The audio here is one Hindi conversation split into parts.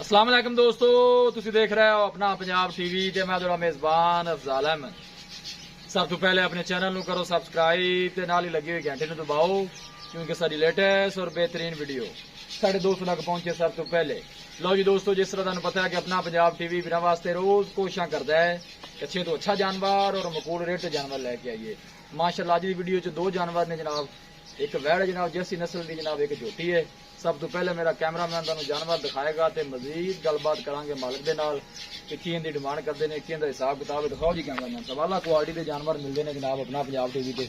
अस्सलाम वालेकुम दोस्तों, तुसी देख रहे हो अपना पंजाब टीवी ते मैं तुहाडा मेजबान अफजाल अहमद। सब तो पहले अपने चैनल नू करो सब्सक्राइब ते नाल ही लगी हुई घंटे नू दबाओ, क्योंकि सारी लेटेस्ट और बेहतरीन वीडियो साढ़े दोस्तों तक पहुंचे सब तो पहले। लो जी दोस्तों, जिस तरह तुहानू पता है कि अपना पंजाब टीवी बिना वास्ते रोज कोशिशां करता है अच्छे तो अच्छा जानवर और मकूल रेट जानवर लैके आइए। माशाअल्लाह अज की वीडियो च दो जानवर ने जनाब, एक वैड़ है जनाब जर्सी नस्ल की जनाब, एक झोटी है। सब तो पहले मेरा कैमरामैन तुहानू जानवर दिखाएगा तो मजीद गलबात करांगे मालिक दे नाल कि की इनकी डिमांड करते हैं, की इनका हिसाब किताब। दिखाओ जी कैमरामैन साहब, आला क्वालिटी के जानवर मिलते हैं जनाब अपना पंजाब टीवी पे।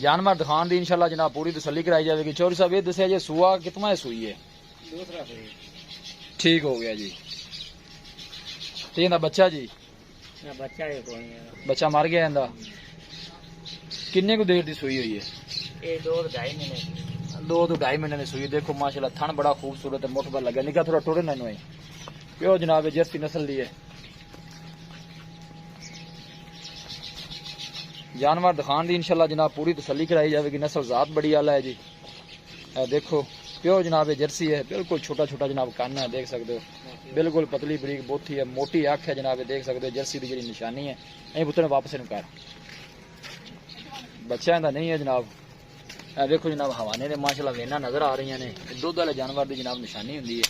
जानवर दिखाने की इंशाल्लाह जनाब पूरी तसल्ली कराई जाएगी। चौधरी साहब ये दसिया जी सूआ कितना है सूई है? दूसरा सूई। ठीक हो गया जी। तो बच्चा जी बच्चा है कोई है। बच्चा मर गया इनका? किन्ने को देर की सूई हुई है? ये 2-2.5 महीने। 2-2.5 महीने की सूई। देखो माशाल्लाह थन बड़ा खूबसूरत है, मुठ पर लगा निका थोड़ा टुरे ना प्यो जनाब जर्सी नस्ल दी है। जानवर दिखाने की इंशाल्लाह जनाब पूरी तसल्ली कराई जाएगी। नस्ल जात बड़ी आला है जी। देखो प्यो जनाब जर्सी है, बिल्कुल छोटा छोटा जनाब कान है, देख सकते हो। बिल्कुल पतली बरीक बोथी है, मोटी अख है जनाब, देख सकते हो जर्सी की जी निशानी है। अं पुत्र वापस इन कर बच्चा इनका नहीं है जनाब। देखो जनाब हवाने ने माशाल्लाह वेना नजर आ रही ने, दुध वाले जानवर की जनाब निशानी होंगी है।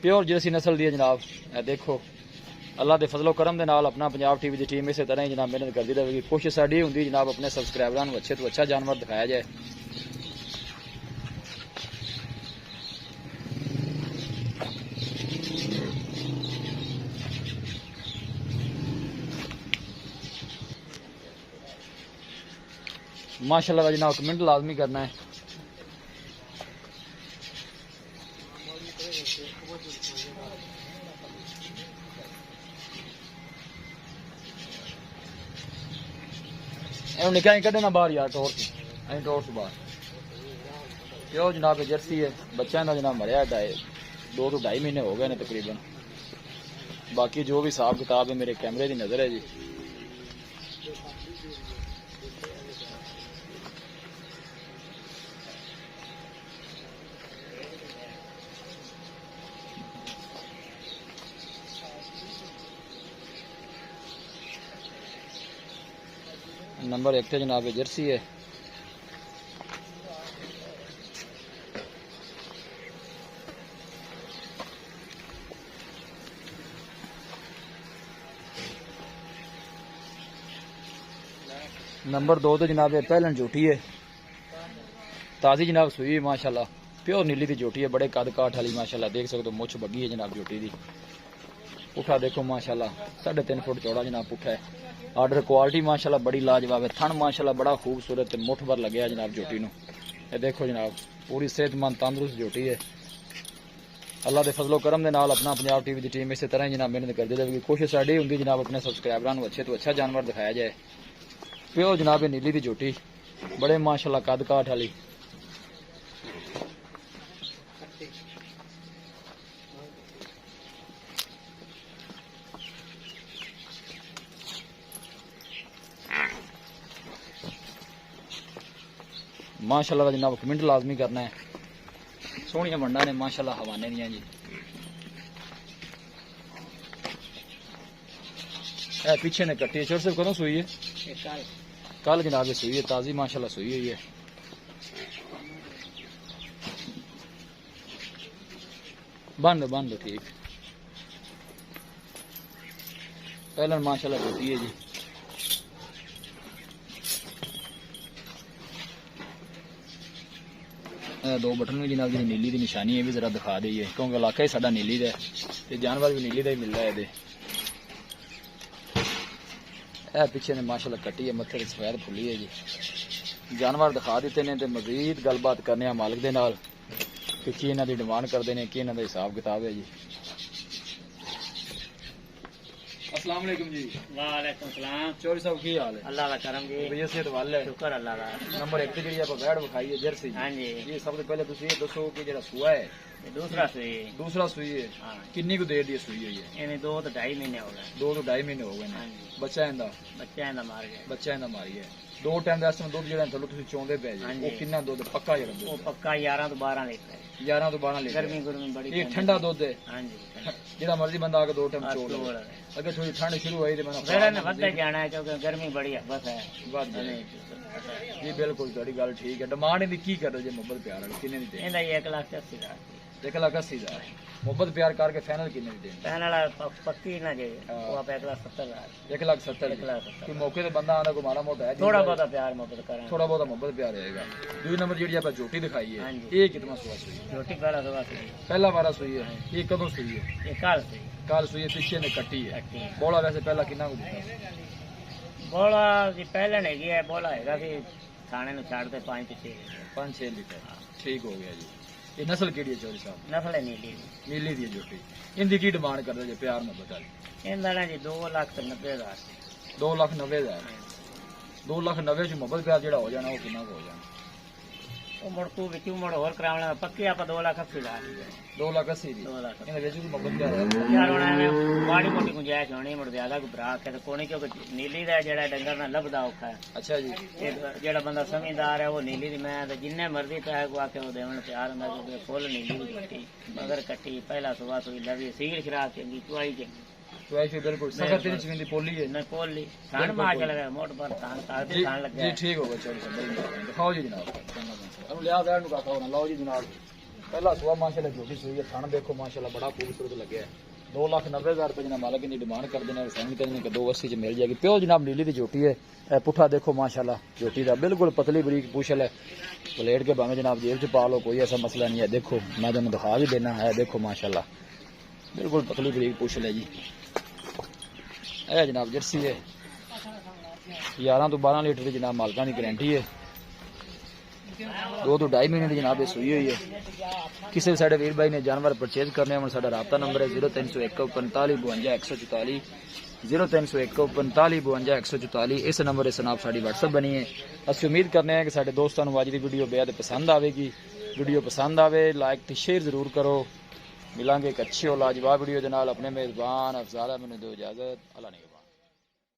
प्योर जर्सी नस्ल दी है जनाब। देखो अल्लाह के फजलो करम के नाल अपना पंजाब टीवी की टीम इस तरह ही जनाब मेहनत करती रहेगी। कोशिश साड़ी होंगी जनाब अपने सबसक्राइबरां अच्छे तो अच्छा जानवर दिखाया जाए। माशाल्लाह जनाब कमेंट लाजमी करना है। निका ही कढ़ना बाहर यार, टोर से टोर से बाहर। क्यों जनाब जर्सी है, बच्चा का जनाब मरिया 2-2.5 महीने हो गए ने तकरीबन। बाकी जो भी हिसाब किताब है मेरे कैमरे की नजर है जी। नंबर 1 पे जनाब जर्सी है। नंबर 2 तो जनाब पहलन झोटी है, ताजी जनाब सुई है माशाल्लाह। प्योर नीली की झोटी है, बड़े कद काठ वाली माशाल्लाह, देख सकते हो मुछ बगी है जनाब झोटी की। पुठा देखो माशाल्लाह 3.5 फुट चौड़ा जनाब पुठा है। आर्डर क्वालिटी माशाल्लाह बड़ी लाजवाब है। थन माशाल्लाह बड़ा खूबसूरत है, मुठ भर लगे जनाब झोटी नू। ये देखो जनाब पूरी सेहतमंद तंदुरुस्त झोटी है। अल्लाह के फजलो करम के नाल अपना पंजाब टीवी की टीम इस तरह ही जनाब मेहनत करती रहेगी। कोशिश साड़ी होंगी जनाब अपने सबसक्राइबरां अच्छे तो अच्छा जानवर दिखाया जाए। प्यो जनाब नीली की झोटी, बड़े माशाल्लाह कद काठ वाली। माशाल्लाह जनाब कमेंट लाजमी करना है। सोहनिया मंडा ने माशाल्लाह हवाने दियां जी। पीछे ने कट्टी छोर से कदों सुई है? कल जनाब सुई है, ताजी माशाल्लाह सुई हुई है। बंद बंद ठीक। पहले माशाल्लाह होती है जी। दो बटन भी जनाब जी नीली की निशानी है, भी जरा दिखा दी है क्योंकि इलाका ही साडा नीली का है, जानवर भी नीली का ही मिल रहा है। पीछे ने माशाल्लाह कट्टी है, मत्थे सफेद फुली है जी। जानवर दिखा दिते ने ते मजीद गलबात करने मालिक दे नाल कि की इन्हां दी डिमांड करते हैं, कि इन्हां दा हिसाब किताब है जी। अस्सलाम वालेकुम जी। वालेकुम सलाम। चौधरी साहब की हाल है? अल्लाह का करम जी। भैया सेहत वाल है? शुक्र अल्लाह का। नंबर 1 ते जी आप वैड़ विखाई है जर्सी। हां जी। ये सबसे पहले तुम ये दसो कि जेड़ा सूआ है दूसरा सूई। दूसरा सूई है। हाँ। किन्नी को देर दी सूई हुई है? इन्हें 2-2.5 महीने हो गए। 2-2.5 महीने हो गए हाँ ने। जी। बच्चा इंदा? बच्चा इंदा मार गया। बच्चा इंदा मारी है। ਦੋ ਟਾਈਮ ਦਾ ਇਸ ਦੁੱਧ ਜਿਹੜਾ ਚਲੋ ਤੁਸੀਂ ਚੋਂਦੇ ਪਏ ਜੀ ਹਾਂਜੀ। ਉਹ ਕਿੰਨਾ ਦੁੱਧ ਪੱਕਾ ਜਿਹੜਾ ਉਹ ਦੁੱਧ ਪੱਕਾ 11 ਤੋਂ 12 ਲੀਟਰ ਹੈ 11 ਤੋਂ 12 ਲੀਟਰ ਗਰਮੀ ਗੁਰਮੀ ਬੜੀ ਇਹ ਠੰਡਾ ਦੁੱਧ ਹੈ ਹਾਂਜੀ ਜਿਹੜਾ ਮਰਜ਼ੀ ਬੰਦਾ ਆ ਕੇ ਦੋ ਟਾਈਮ ਚੋ ਚੋਲ ਲਵੇ ਅੱਗੇ ਥੋੜੀ ਠੰਡ ਸ਼ੁਰੂ ਹੋਈ ਤੇ ਮੈਨੂੰ ਜਿਹੜਾ ਨੇ ਵੱਧਦਾ ਜਾਣਾ ਹੈ ਕਿਉਂਕਿ ਗਰਮੀ ਬੜੀ ਹੈ ਬਸ ਹੈ ਵੱਧ ਜਾਏ। ਜੀ ਬਿਲਕੁਲ ਤੁਹਾਡੀ ਗੱਲ ਠੀਕ ਹੈ ਡਿਮਾਂਡ ਇਹਦੀ ਕੀ ਕਰ ਰਹੇ ਜੇ ਮੁਹੱਬਤ ਪਿਆਰ ਵਾਲੀ ਕਿੰਨੇ ਦੀ ਦੇ ਇਹਦਾ 1,80,000 1,80,000 ਮੁਹੱਬਤ ਪਿਆਰ ਕਰਕੇ ਫਾਈਨਲ ਕਿੰਨੇ ਦੀ ਦੇਣ ਪੈਨ ਵਾਲਾ ਪੱਕੀ ਨਾ ਜੇ ਉਹ ਆਪ 1,70,000 1,70,000 1,70,000 ਕੋਈ ਮੌਕੇ ਤੇ ਬੰਦਾ ਆਂਦਾ ਕੋਈ ਮਾੜਾ ਮੋਟਾ ਹੈ ਥੋੜਾ ਬਹੁਤਾ ਪਿਆਰ ਮੁਹੱਬਤ ਕਰਾਂ ਥੋੜਾ ਬਹੁਤਾ ਮੁਹੱਬਤ ਪਿਆਰ ਰਹੇਗਾ ਦੂਜੀ ਨੰਬਰ ਜਿਹੜੀ ਆਪਾਂ ਝੋਟੀ ਦਿਖਾਈ ਹੈ ਹਾਂਜੀ। ਇਹ ਕਿਤਨਾ ਸੂਆ ਸੂਈ ਹੈ ਰੋਟੀ ਪਹਿਲਾ ਦਵਾ ਸੀ ਪਹਿਲਾ ਵਾਰਾ ਸੂਈ ਹੈ ਇਹ ਕਦੋਂ ਸੂਈ ਹੈ ਇਹ ਕੱਲ ਸੀ ਕੱਲ ਸੂਈ ਹੈ ਪਿੱਛੇ ਨੇ ਕੱਟੀ ਹੈ ਕੱਟੀ ਬੋਲਾ ਵੈਸੇ ਪਹਿਲਾਂ ਕਿੰਨਾ ਕੁ ਦਿੱਤਾ ਸੀ ਬੋਲਾ ਜੀ ਪਹਿਲਾਂ ਨਹੀਂ ਗਿਆ ਬੋਲਾ ਹੈਗਾ ਸੀ ਥਾਣੇ ਨੂੰ ਛੱਡ ਤੇ 5 ਪਿੱਛੇ 5-6 ਲੀਟਰ ਠੀਕ ਹੋ ਗਿਆ ਜੀ ਇਹ ਨਸਲ ਕਿਹੜੀ ਹੈ ਚੌਧਰੀ ਸਾਹਿਬ ਨਸਲ ਹੈ ਨੀਲੀ ਨੀਲੀ ਦੀ ਹੈ ਝੋਟੀ ਇਹਦੀ ਕੀ ਡਿਮਾਂਡ ਕਰਦੇ ਜੇ ਪਿਆਰ ਮੁਹੱਬਤ ਵਾਲੀ ਇਹਦਾ ਨਾ ਜੀ 2,90,000 2,90,000 2,90,000 ਚ ਮੁਹੱਬਤ ਪਿਆਰ ਜਿਹੜਾ ਹੋ ਜਾਣਾ ਉਹ ਕਿੰਨਾ ਕੁ ਹੋ ਜਾਣਾ ਉਹ ਮੁੜ ਤੂੰ ਵਿੱਚੋਂ ਮੁੜ ਹੋਰ ਕਰਾਉਣਾ ਪੱਕੀ ਆਪਾਂ 2,80,000 2,80,000 ਦੀ 2,00,000 ਇਹਦੇ ਵਿੱਚ ਵੀ ਮੁਹੱਬਤ ਪਿਆਰ ਹੈ ਯਾਰ ਹੁਣ ਐਵੇਂ ਮਾੜੀ ਮੋਟੀ ਗੁੰਜਾਇਸ਼ ਹੋਣੀ ਮੁੜ ਜ਼ਿਆਦਾ ਕੋਈ ਬਰਾਕ ਹੈ ਤੇ ਕੋਣੀ ਕਿਉਂਕਿ ਨੀਲੀ ਦਾ ਜਿਹੜਾ ਡੰਗਰ ਨਾਲ ਲੱਭਦਾ ਔਖਾ ਹੈ ਅੱਛਾ ਜੀ ਇਹ ਜਿਹੜਾ ਬੰਦਾ ਸਮਝਦਾਰ ਹੈ ਉਹ ਨੀਲੀ ਦੀ ਮੈਂ ਤੇ ਜਿੰਨੇ ਮਰਜ਼ੀ ਪੈਸੇ ਕੋ ਆਕੇ ਉਹ ਦੇਵਣ ਪਿਆਰ ਹੁੰਦਾ ਕਿਉਂਕਿ ਫੁੱਲ ਨੀਲੀ ਦੀ ਕੱਟੀ ਮਗਰ ਕੱਟੀ ਪਹਿਲਾ ਸੁਬਾ ਤੋਂ ਲਵੀ ਸੀਲ ਖਰਾਕ ਚੰਗੀ ਚੁਆਈ ਚੰਗੀ तो ऐसे बिल्कुल सखत तेरी चविंदी पोली है न कोली थान मार के लगा मोट पर थान ताकि थान लग जी गया ठीक होगा चलो सब बड़ी बात है दिखाओ जी जनाब अब लिहाज है का खाओ ना लाओ जी जनाब पहला सुबह माशाल्लाह छोटी सुई है थान देखो माशाल्लाह बड़ा खूबसूरत लगे है 2,90,000 रुपए जनाब मालिक की डिमांड कर देने फैमिली करने के 2,80 च मिल जाएगी प्यो जनाब नीली की झोटी है पुठा देखो माशाल्लाह झोटी का बिल्कुल पतली बरीक पूछल है प्लेट के भावे जनाब जेब च पा लो कोई ऐसा मसला नहीं है देखो मैं तुम्हें दिखा भी देना है देखो माशाल्लाह बिल्कुल पतली बरीक पूछल है जी ਇਹ ਜਨਾਬ ਜਰਸੀ ਹੈ 11 ਤੋਂ 12 ਲੀਟਰ ਦੀ ਜਨਾਬ ਮਾਲਕਾਂ ਦੀ ਗਾਰੰਟੀ ਹੈ 2 ਤੋਂ 2.5 ਮਹੀਨੇ ਦੀ ਜਨਾਬ ਇਹ ਸੂਈ ਹੋਈ ਹੈ ਕਿਸੇ ਵੀ ਸਾਡੇ ਵੀਰ ਭਾਈ ਨੇ ਜਾਨਵਰ ਪਰਚੇਜ਼ ਕਰਨੇ ਹੋਣ ਸਾਡਾ ਰਾਬਤਾ ਨੰਬਰ ਹੈ 0301455144 0301455144 ਇਸ ਨੰਬਰ ਦੇ ਨਾਲ ਸਾਡੀ WhatsApp ਬਣੀ ਹੈ ਅਸੀਂ ਉਮੀਦ ਕਰਨੇ ਹਾਂ ਕਿ ਸਾਡੇ ਦੋਸਤਾਂ ਨੂੰ ਅੱਜ ਦੀ ਵੀਡੀਓ ਬੇहद ਪਸੰਦ ਆਵੇਗੀ ਵੀਡੀਓ ਪਸੰਦ ਆਵੇ ਲਾਈਕ ਤੇ ਸ਼ੇਅਰ ਜ਼ਰੂਰ ਕਰੋ मिलांगे एक अच्छी और लाजवाब वीडियो के नाल अपने मेजबान अफजाल अहमद ने दो इजाजत अल्लाह ने